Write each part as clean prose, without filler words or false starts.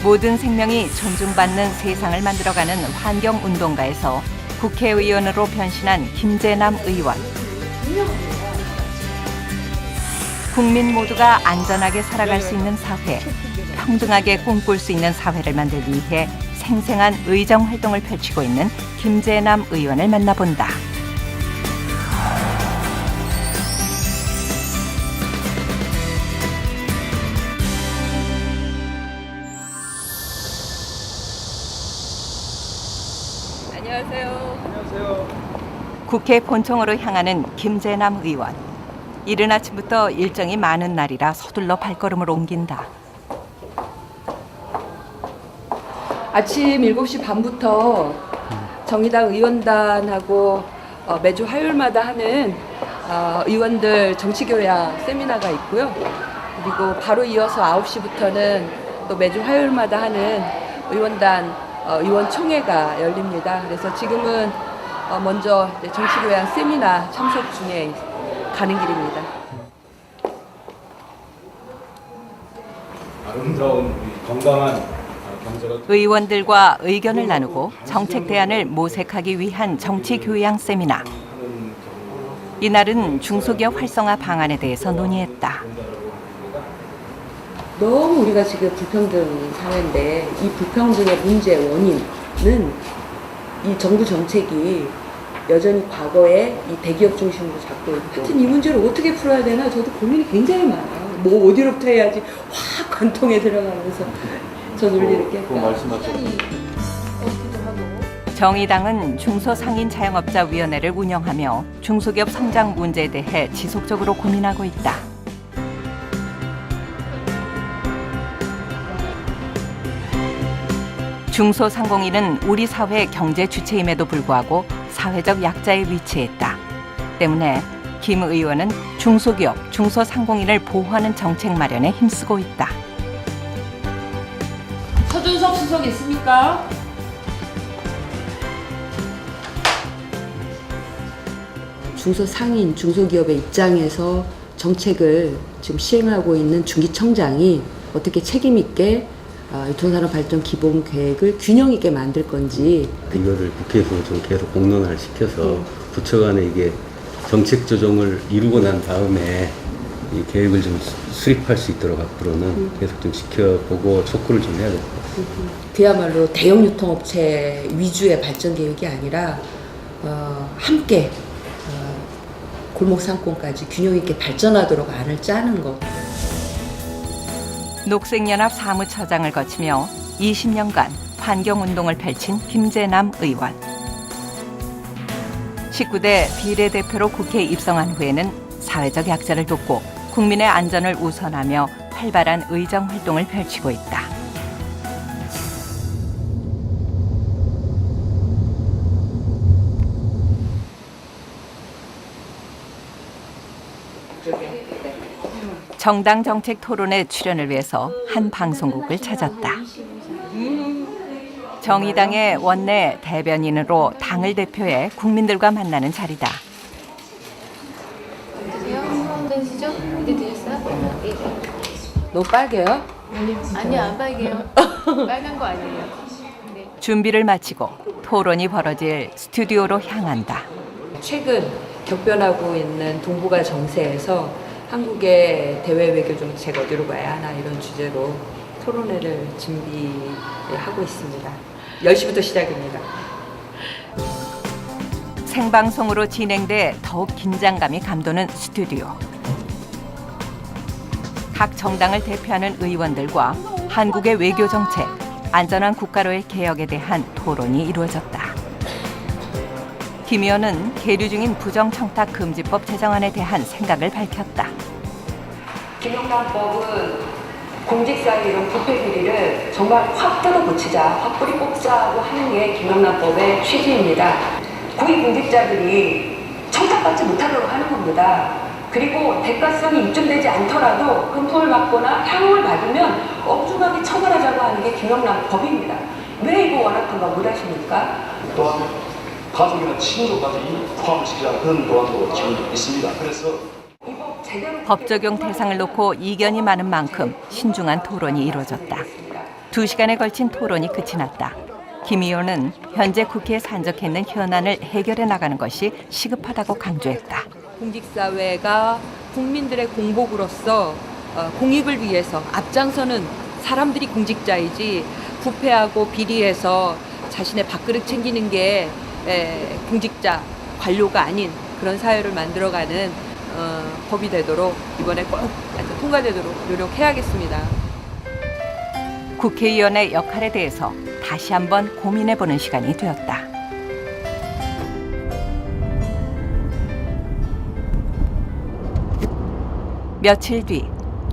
모든 생명이 존중받는 세상을 만들어가는 환경운동가에서 국회의원으로 변신한 김재남 의원. 국민 모두가 안전하게 살아갈 수 있는 사회, 평등하게 꿈꿀 수 있는 사회를 만들기 위해 생생한 의정 활동을 펼치고 있는 김재남 의원을 만나본다. 안녕하세요. 안녕하세요. 국회 본청으로 향하는 김재남 의원. 이른 아침부터 일정이 많은 날이라 서둘러 발걸음을 옮긴다. 아침 7시 반부터 정의당 의원단하고 매주 화요일마다 하는 의원들 정치교양 세미나가 있고요. 그리고 바로 이어서 9시부터는 또 매주 화요일마다 하는 의원단 의원총회가 열립니다. 그래서 지금은 먼저 정치교양 세미나 참석 중에 가는 길입니다. 아름다운 우리 건강한 경제가 의원들과 의견을 나누고 정책 대안을 모색하기 위한 정치교양 세미나. 이날은 중소기업 활성화 방안에 대해서 논의했다. 너무 우리가 지금 불평등 사회인데 이 불평등의 문제 원인은 이 정부 정책이 여전히 과거에 이 대기업 중심으로 잡고 있고, 하여튼 이 문제를 어떻게 풀어야 되나 저도 고민이 굉장히 많아요. 뭐 어디로부터 해야지 확 관통에 들어가면서 저 논리를 깼다. 말씀하셨죠. 정의당은 중소상인자영업자위원회를 운영하며 중소기업 성장 문제에 대해 지속적으로 고민하고 있다. 중소상공인은 우리 사회 경제 주체임에도 불구하고 사회적 약자에 위치했다. 때문에 김 의원은 중소기업, 중소상공인을 보호하는 정책 마련에 힘쓰고 있다. 서준석 수석 있습니까? 중소상인, 중소기업의 입장에서 정책을 지금 시행하고 있는 중기청장이 어떻게 책임 있게 유통산업발전 기본 계획을 균형 있게 만들 건지. 이거를 국회에서 좀 계속 공론화를 시켜서 부처 간에 이게 정책 조정을 이루고 난 다음에 이 계획을 좀 수립할 수 있도록 앞으로는 계속 좀 지켜보고 촉구를 좀 해야 될 것 같습니다. 그야말로 대형 유통업체 위주의 발전 계획이 아니라 함께 골목 상권까지 균형 있게 발전하도록 안을 짜는 것. 녹색연합 사무처장을 거치며 20년간 환경운동을 펼친 김재남 의원. 19대 비례대표로 국회에 입성한 후에는 사회적 약자를 돕고 국민의 안전을 우선하며 활발한 의정 활동을 펼치고 있다. 정당 정책 토론에 출연을 위해서 한 방송국을 찾았다. 정의당의 원내 대변인으로 당을 대표해 국민들과 만나는 자리다. 드세요? 드시죠? 이제 드셨어요? 네. 너무 빨개요? 아니요, 안 빨개요. 빨간 거 아니에요. 네. 준비를 마치고 토론이 벌어질 스튜디오로 향한다. 최근 격변하고 있는 동북아 정세에서 한국의 대외 외교 정책 어디로 가야 하나 이런 주제로 토론회를 준비하고 있습니다. 10시부터 시작입니다. 생방송으로 진행돼 더욱 긴장감이 감도는 스튜디오. 각 정당을 대표하는 의원들과 한국의 외교 정책, 안전한 국가로의 개혁에 대한 토론이 이루어졌다. 김 의원은 계류 중인 부정청탁금지법 제정안에 대한 생각을 밝혔다. 김영란법은 공직사회 이런 부패 비리를 정말 확 뜯어고치자, 확 뿌리 뽑자고 하는 게 김영란법의 취지입니다. 고위공직자들이 청탁받지 못하도록 하는 겁니다. 그리고 대가성이 입증되지 않더라도 금품을 받거나 향응을 받으면 엄중하게 처벌하자고 하는 게 김영란법입니다. 왜 이거 워낙 그거 못하십니까? 또한 가족이나 친족까지 포함을 시키자는 그런 도안도 지금 있습니다. 그래서 법 적용 대상을 놓고 이견이 많은 만큼 신중한 토론이 이루어졌다. 2시간에 걸친 토론이 끝이 났다. 김 의원은 현재 국회에 산적해 있는 현안을 해결해 나가는 것이 시급하다고 강조했다. 공직사회가 국민들의 공복으로서 공익을 위해서 앞장서는 사람들이 공직자이지 부패하고 비리해서 자신의 밥그릇 챙기는 게 공직자 관료가 아닌 그런 사회를 만들어가는 법이 되도록 이번에 꼭 통과되도록 노력해야겠습니다. 국회의원의 역할에 대해서 다시 한번 고민해보는 시간이 되었다. 며칠 뒤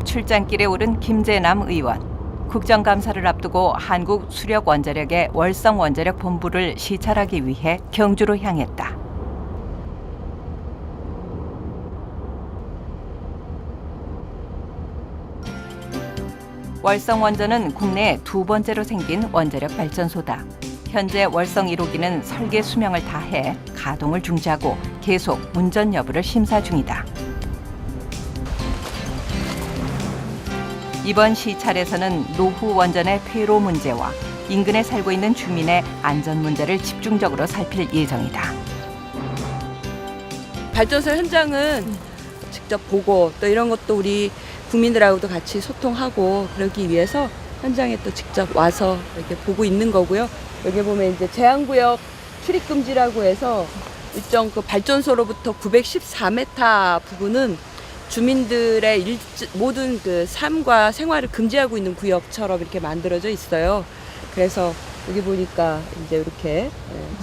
출장길에 오른 김재남 의원. 국정감사를 앞두고 한국수력원자력의 월성원자력본부를 시찰하기 위해 경주로 향했다. 월성원전은 국내 2번째로 생긴 원자력 발전소다. 현재 월성 1호기는 설계 수명을 다해 가동을 중지하고 계속 운전 여부를 심사 중이다. 이번 시찰에서는 노후 원전의 폐로 문제와 인근에 살고 있는 주민의 안전 문제를 집중적으로 살필 예정이다. 발전소 현장은 직접 보고 또 이런 것도 우리 국민들하고도 같이 소통하고 그러기 위해서 현장에 또 직접 와서 이렇게 보고 있는 거고요. 여기 보면 이제 제한구역 출입금지라고 해서 일정 그 발전소로부터 914m 부근은 주민들의 모든 그 삶과 생활을 금지하고 있는 구역처럼 이렇게 만들어져 있어요. 그래서 여기 보니까 이제 이렇게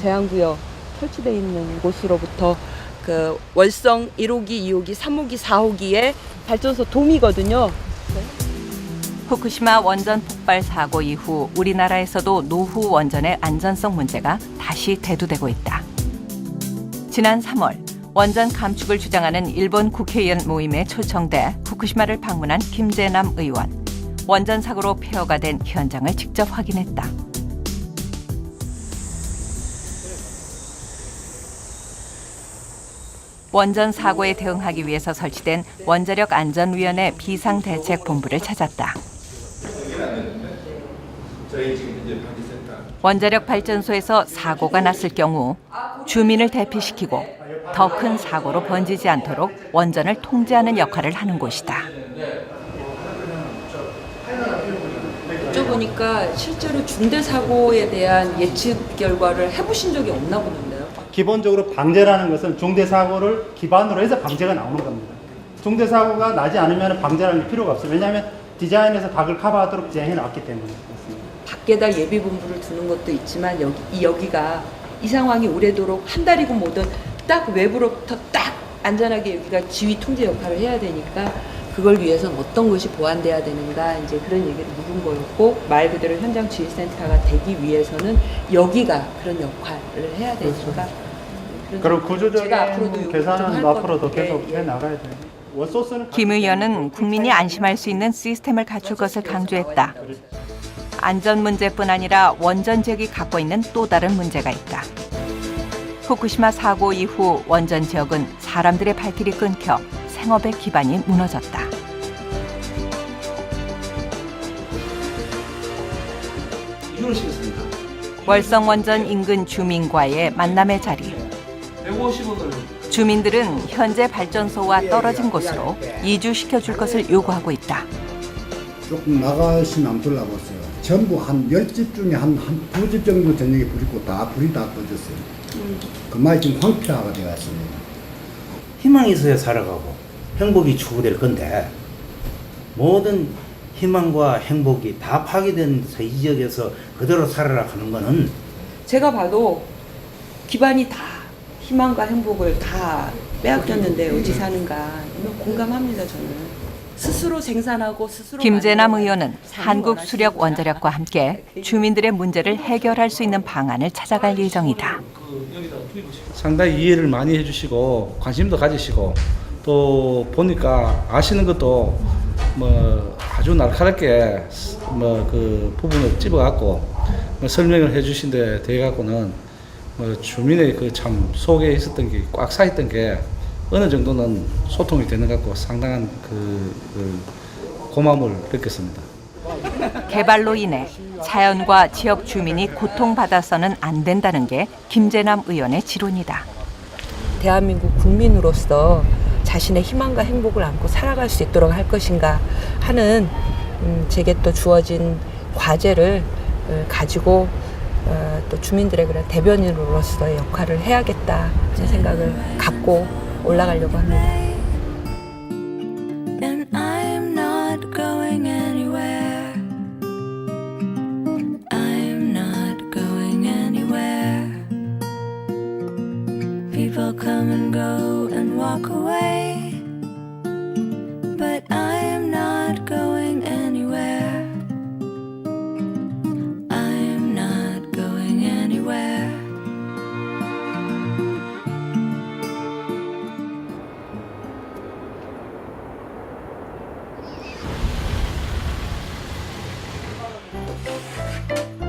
제한구역 설치되어 있는 곳으로부터 그 월성 1호기, 2호기, 3호기, 4호기의 발전소 돔이거든요. 후쿠시마 원전 폭발 사고 이후 우리나라에서도 노후 원전의 안전성 문제가 다시 대두되고 있다. 지난 3월 원전 감축을 주장하는 일본 국회의원 모임에 초청돼 후쿠시마를 방문한 김재남 의원. 원전 사고로 폐허가 된 현장을 직접 확인했다. 원전 사고에 대응하기 위해서 설치된 원자력 안전위원회 비상대책본부를 찾았다. 원자력 발전소에서 사고가 났을 경우 주민을 대피시키고 더 큰 사고로 번지지 않도록 원전을 통제하는 역할을 하는 곳이다. 여쭤보니까 실제로 중대 사고에 대한 예측 결과를 해보신 적이 없나 보는데요. 기본적으로 방제라는 것은 중대 사고를 기반으로 해서 방제가 나오는 겁니다. 중대 사고가 나지 않으면 방제라는 게 필요가 없어요. 왜냐하면 디자인에서 각을 커버하도록 디자인해 놨기 때문에. 밖에다 예비본부를 두는 것도 있지만 여기가 이 상황이 오래도록 한 달이고 뭐든 딱 외부로부터 딱 안전하게 여기가 지휘 통제 역할을 해야 되니까 그걸 위해서는 어떤 것이 보완돼야 되는가 이제 그런 얘기를 묻은 거였고 말 그대로 현장 지휘센터가 되기 위해서는 여기가 그런 역할을 해야 되니까 그럼 구조적인 제가 앞으로도 계산은 앞으로도 건데, 계속 해 나가야 돼요. 원소스는 김 의원은 국민이 안심할 수 있는 시스템을 갖출 것을 강조했다. 안전 문제뿐 아니라 원전 지역이 갖고 있는 또 다른 문제가 있다. 후쿠시마 사고 이후 원전 지역은 사람들의 발길이 끊겨 생업의 기반이 무너졌다. 이유를 시켰습니다. 월성 원전 인근 주민과의 만남의 자리. 150원을 주민들은 현재 발전소와 떨어진 곳으로 이주시켜 줄 것을 요구하고 있다. 조금 나가시면 안 돌아봤어요. 전부 한 10집 중에 한 2집 정도 저녁에 불이 불이 다 꺼졌어요. 그 말이 지금 황폐화가 되었습니다. 희망이 있어야 살아가고 행복이 추구될 건데 모든 희망과 행복이 다 파괴된 이 지역에서 그대로 살아라 하는 거는 제가 봐도 기반이 다 희망과 행복을 다 빼앗겼는데 어디 사는가 공감합니다 저는. 스스로 생산하고 스스로 김재남 의원은 한국수력원자력과 함께 주민들의 문제를 해결할 수 있는 방안을 찾아갈 예정이다. 상당히 이해를 많이 해주시고 관심도 가지시고 또 보니까 아시는 것도 뭐 아주 날카롭게 뭐 그 부분을 집어갖고 뭐 설명을 해주신 데 대해 갖고는 뭐 주민의 그 참 속에 있었던 게 꽉 차 있던 게 어느 정도는 소통이 되는 것 같고 상당한 그 고마움을 느꼈습니다. 개발로 인해 자연과 지역 주민이 고통받아서는 안 된다는 게 김재남 의원의 지론이다. 대한민국 국민으로서 자신의 희망과 행복을 안고 살아갈 수 있도록 할 것인가 하는 제게 또 주어진 과제를 가지고 또 주민들의 그런 대변인으로서의 역할을 해야겠다 하는 생각을 갖고 올라가려고 합니다. And I'm not going anywhere. I'm not going anywhere. People come and go and walk away. But I am not going anywhere. I'm not going anywhere.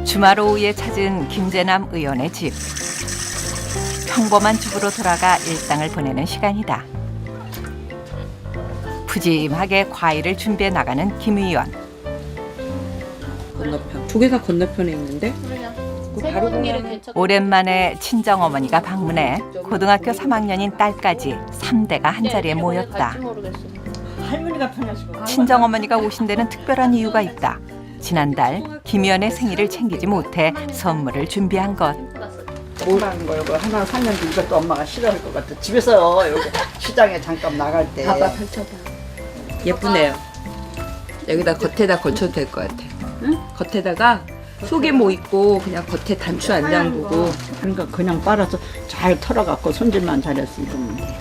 주말 오후에 찾은 김재남 의원의 집. 평범한 주부로 돌아가 일상을 보내는 시간이다. 푸짐하게 과일을 준비해 나가는 김 의원. 건너편. 두 개 다 건너편에 있는데? 바로 오랜만에 친정어머니가 방문해 고등학교 3학년인 딸까지 3대가 한자리에 모였다. 할머니가 편하시고. 친정어머니가 오신 데는 특별한 이유가 있다. 지난달 김 의원의 생일을 챙기지 못해 선물을 준비한 것. 뭐라는 거 이거 하나 샀는데 이것도 엄마가 싫어할 것 같아. 집에서 여기 시장에 잠깐 나갈 때. 봐봐, 펼쳐봐. 예쁘네요. 여기다 겉에다 걸쳐도 될 것 같아. 응? 겉에다가 속에 뭐 있고 그냥 겉에 단추 안 잠그고. 그러니까 그냥 빨아서 잘 털어갖고 손질만 잘해서 입으면 돼.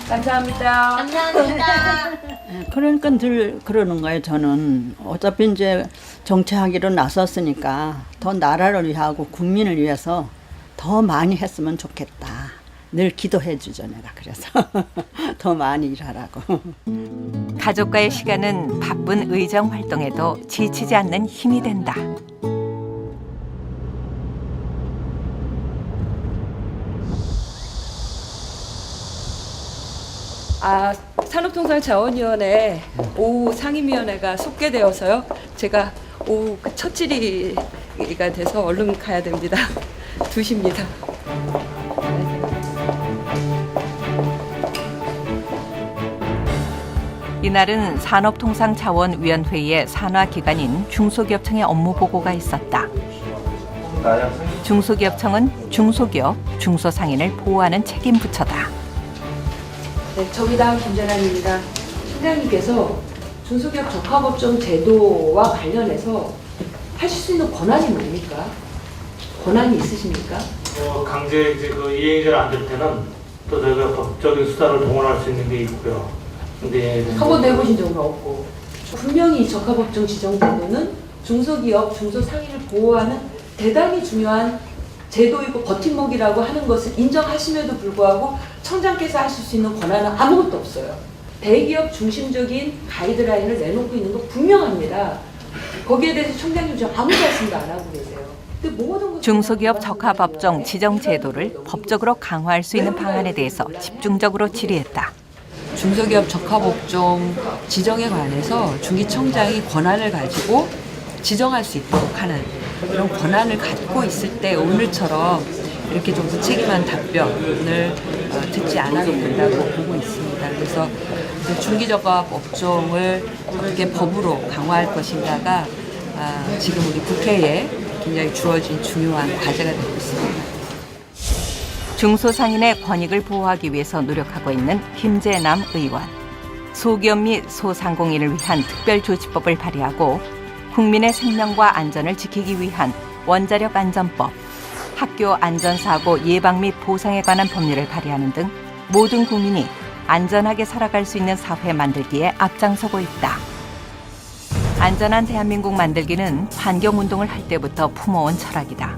감사합니다. 감사합니다. 그러니까 늘 그러는 거예요. 저는 어차피 이제 정치하기로 나섰으니까 더 나라를 위하고 국민을 위해서 더 많이 했으면 좋겠다. 늘 기도해 주죠, 내가. 그래서 더 많이 일하라고. 가족과의 시간은 바쁜 의정 활동에도 지치지 않는 힘이 된다. 산업통상자원위원회 오후 상임위원회가 속개되어서요. 제가 오후 첫 질의가 돼서 얼른 가야 됩니다. 2시입니다. 이날은 산업통상자원위원회의 산하기관인 중소기업청의 업무 보고가 있었다. 중소기업청은 중소기업, 중소상인을 보호하는 책임 부처다. 네, 정의당 김재남입니다. 팀장님께서 중소기업 적합업종 제도와 관련해서 하실 수 있는 권한이 뭡니까? 권한이 있으십니까? 강제 이제 그 이행제를 안 될 때는 또 저희가 법적인 수단을 동원할 수 있는 게 있고요. 근데 한 번도 해보신 적은 없고 분명히 적합업종 지정 제도는 중소기업, 중소상인을 보호하는 대단히 중요한 제도이고 버팀목이라고 하는 것을 인정하심에도 불구하고 청장께서 하실 수 있는 권한은 아무것도 없어요. 대기업 중심적인 가이드라인을 내놓고 있는 거 분명합니다. 거기에 대해서 총장님 좀 아무 말씀도 안 하고 계세요. 근데 모든 중소기업 적합업종 지정 제도를 법적으로 강화할 수 있는 방안에 대해서 집중적으로 질의했다. 중소기업 적합업종 지정에 관해서 중기청장이 권한을 가지고 지정할 수 있도록 하는 그런 권한을 갖고 있을 때 오늘처럼 이렇게 좀 무책임한 답변을 듣지 않아도 된다고 보고 있습니다. 그래서 중기적합 업종을 어떻게 법으로 강화할 것인가가 지금 우리 국회에 굉장히 주어진 중요한 과제가 되고 있습니다. 중소상인의 권익을 보호하기 위해서 노력하고 있는 김재남 의원. 소기업 및 소상공인을 위한 특별조치법을 발의하고 국민의 생명과 안전을 지키기 위한 원자력 안전법, 학교 안전사고 예방 및 보상에 관한 법률을 발의하는 등 모든 국민이 안전하게 살아갈 수 있는 사회 만들기에 앞장서고 있다. 안전한 대한민국 만들기는 환경운동을 할 때부터 품어온 철학이다.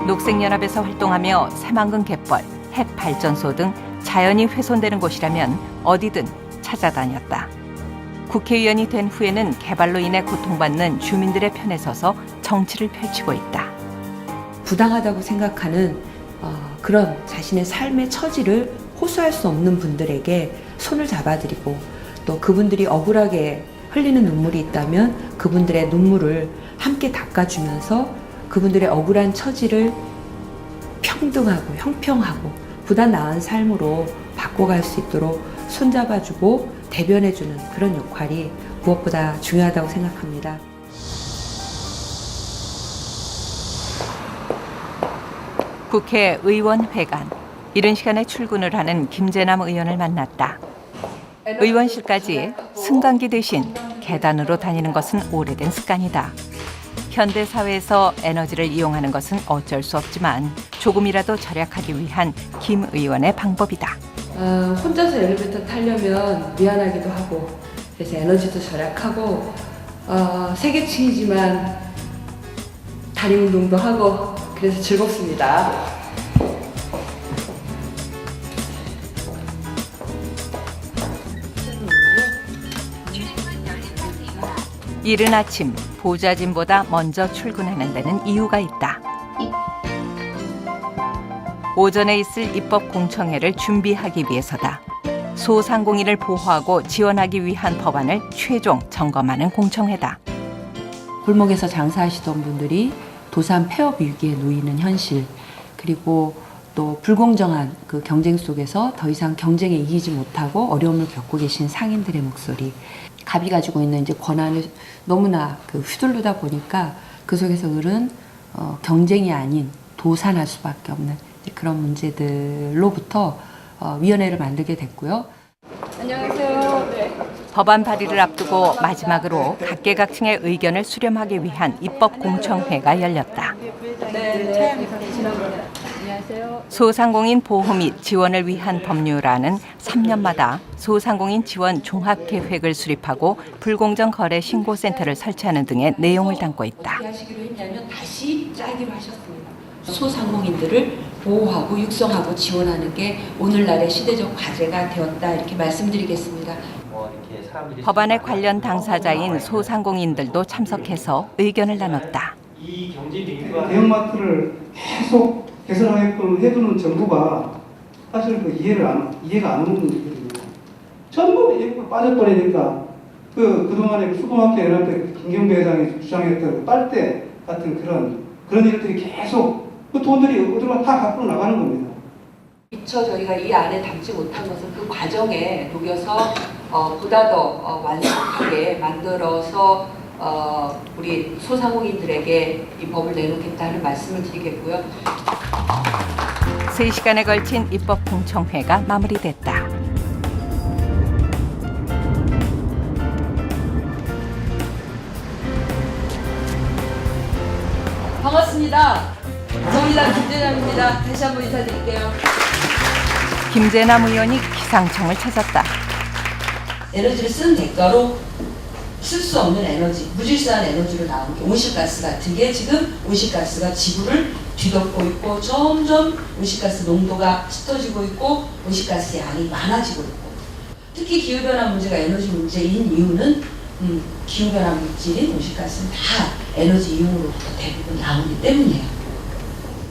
녹색연합에서 활동하며 새만금 갯벌, 핵발전소 등 자연이 훼손되는 곳이라면 어디든 찾아다녔다. 국회의원이 된 후에는 개발로 인해 고통받는 주민들의 편에 서서 정치를 펼치고 있다. 부당하다고 생각하는 그런 자신의 삶의 처지를 호소할 수 없는 분들에게 손을 잡아드리고 또 그분들이 억울하게 흘리는 눈물이 있다면 그분들의 눈물을 함께 닦아주면서 그분들의 억울한 처지를 평등하고 형평하고 보다 나은 삶으로 바꿔갈 수 있도록 손잡아주고 대변해주는 그런 역할이 무엇보다 중요하다고 생각합니다. 국회 의원회관. 이른 시간에 출근을 하는 김재남 의원을 만났다. 의원실까지 승강기 대신 계단으로 다니는 것은 오래된 습관이다. 현대 사회에서 에너지를 이용하는 것은 어쩔 수 없지만 조금이라도 절약하기 위한 김 의원의 방법이다. 혼자서 엘리베이터 타려면 미안하기도 하고 그래서 에너지도 절약하고 세계층이지만 다리 운동도 하고 그래서 즐겁습니다. 이른 아침 보좌진보다 먼저 출근하는 데는 이유가 있다. 오전에 있을 입법 공청회를 준비하기 위해서다. 소상공인을 보호하고 지원하기 위한 법안을 최종 점검하는 공청회다. 골목에서 장사하시던 분들이 도산 폐업 위기에 놓이는 현실, 그리고 또 불공정한 그 경쟁 속에서 더 이상 경쟁에 이기지 못하고 어려움을 겪고 계신 상인들의 목소리, 갑이 가지고 있는 이제 권한을 너무나 휘둘르다 보니까 그 속에서 을은 경쟁이 아닌 도산할 수밖에 없는 그런 문제들로부터 위원회를 만들게 됐고요. 안녕하세요. 네. 법안 발의를 앞두고 마지막으로 각계각층의 의견을 수렴하기 위한 입법 공청회가 열렸다. 안녕하세요. 소상공인 보호 및 지원을 위한 법률안은 3년마다 소상공인 지원 종합계획을 수립하고 불공정 거래 신고센터를 설치하는 등의 내용을 담고 있다. 어떻게 하시기로 했냐면 다시 짜기로 하셨습니다. 소상공인들을 보호하고 육성하고 지원하는 게 오늘날의 시대적 과제가 되었다 이렇게 말씀드리겠습니다. 법안에 관련 당사자인 소상공인들도 참석해서 의견을 나눴다. 이 경제 비유가 대형마트를 계속 개선하게끔 해두는 정부가 사실 이해가 안 오는 일이거든요. 전부 이거 빠져버리니까 그동안에 슈퍼마켓 이럴 때 김경배 회장이 주장했던 빨대 같은 그런 일들이 계속 그 돈들이 어디로 다 밖으로 나가는 겁니다. 미처 저희가 이 안에 담지 못한 것은 그 과정에 녹여서 보다 더 완성하게 만들어서 우리 소상공인들에게 이 법을 내놓겠다는 말씀을 드리겠고요. 3시간에 걸친 입법 공청회가 마무리됐다. 반갑습니다. 정의당 김재남입니다. 다시 한번 인사드릴게요. 김재남 의원이 기상청을 찾았다. 에너지를 쓴 대가로 쓸 수 없는 에너지, 무질서한 에너지로 나온 게 온실가스 같은 게 지금 온실가스가 지구를 뒤덮고 있고 점점 온실가스 농도가 짙어지고 있고 온실가스 양이 많아지고 있고 특히 기후변화 문제가 에너지 문제인 이유는 기후변화 물질인 온실가스는 다 에너지 이용으로부터 대부분 나오기 때문이에요.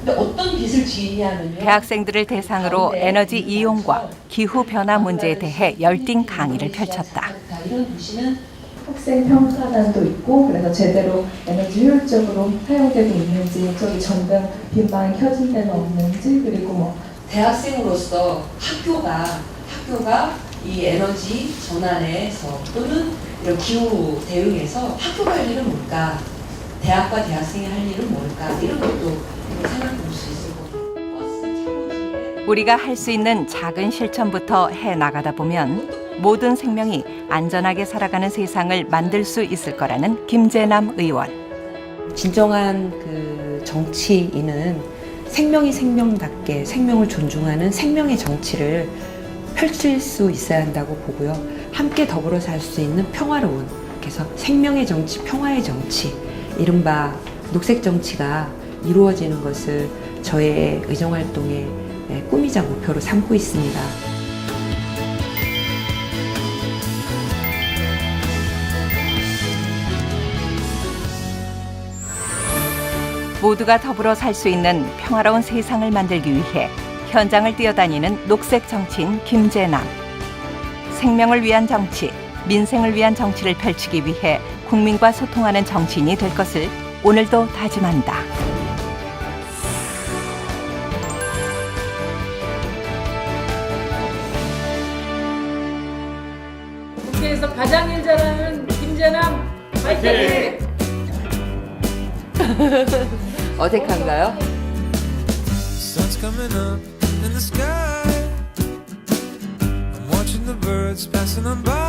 근데 어떤 빚을 지냐면요. 대학생들을 대상으로 에너지 이용과 기후변화 문제에 대해 열띤 강의를 펼쳤다. 이런 도시는 학생 평가단도 있고 그래서 제대로 에너지 효율적으로 사용되고 있는지 저기 전등 빛만 켜진 데는 없는지 그리고 뭐 대학생으로서 학교가 이 에너지 전환에서 또는 이런 기후 대응에서 학교가 할 일은 뭘까? 대학과 대학생이 할 일은 뭘까? 이런 것도 생각해 볼 수 있을 거고. 우리가 할 수 있는 작은 실천부터 해 나가다 보면 모든 생명이 안전하게 살아가는 세상을 만들 수 있을 거라는 김재남 의원. 진정한 그 정치인은 생명이 생명답게 생명을 존중하는 생명의 정치를 펼칠 수 있어야 한다고 보고요. 함께 더불어 살 수 있는 평화로운, 그래서 생명의 정치, 평화의 정치, 이른바 녹색 정치가 이루어지는 것을 저의 의정활동의 꿈이자 목표로 삼고 있습니다. 모두가 더불어 살 수 있는 평화로운 세상을 만들기 위해 현장을 뛰어다니는 녹색 정치인 김재남. 생명을 위한 정치, 민생을 위한 정치를 펼치기 위해 국민과 소통하는 정치인이 될 것을 오늘도 다짐한다. 국회에서 가장 일 잘하는 김재남 화이팅! 어색한가요? Sun's coming up in the sky. I'm watching the birds passing on by.